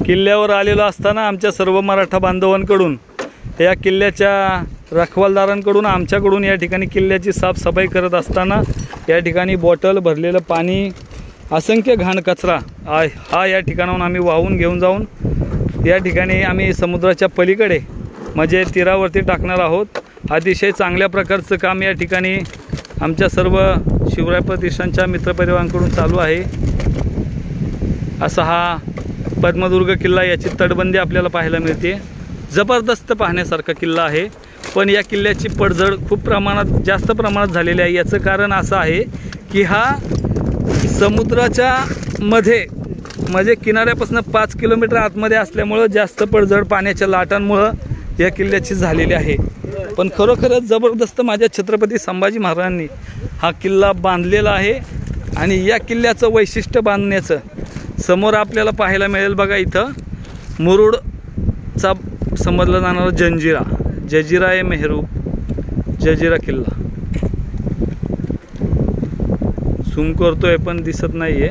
किल्ल्यावर आलेलो असताना आमच्या सर्व मराठा बांधवांकडून या किल्ल्याच्या रखवालदारांकडून आमच्याकडून या ठिकाणी किल्ल्याची साफसफाई करत असताना या ठिकाणी बॉटल भरलेलं पाणी असंख्य घाण कचरा हा या ठिकाणाहून आम्ही वाहून घेऊन जाऊन या ठिकाणी आम्ही समुद्राच्या पलीकडे म्हणजे तीरावरती टाकणार आहोत। अतिशय चांगल्या प्रकारचं काम या ठिकाणी आमच्या सर्व शिवराय प्रतिष्ठानच्या मित्रपरिवारांकडून चालू आहे। असा हा पद्मदुर्ग किल्ला, याची तटबंदी आपल्याला पाहायला मिळते। जबरदस्त पाहण्यासारखा किल्ला आहे, पण या किल्ल्याची पडझड खूप जास्त प्रमाणात झालेली आहे। याचं कारण असं आहे की हा समुद्राच्या मध्ये म्हणजे किनाऱ्यापासून 5 किलोमीटर आतमध्ये असल्यामुळं जास्त पडझड पाण्याच्या लाटांमुळं या किल्ल्याची झालेली आहे। पण खरोखरच जबरदस्त माझ्या छत्रपती संभाजी महाराजांनी हा किल्ला बांधलेला आहे आणि या किल्ल्याचं वैशिष्ट्य बांधण्याचं समोर आपल्याला पाहायला मिळेल बघा। इथं मुरुडचा समजला जाणारा जंजिरा आहे मेहरूप जंजिरा किल्ला। झूम करतोय पण दिसत नाहीये।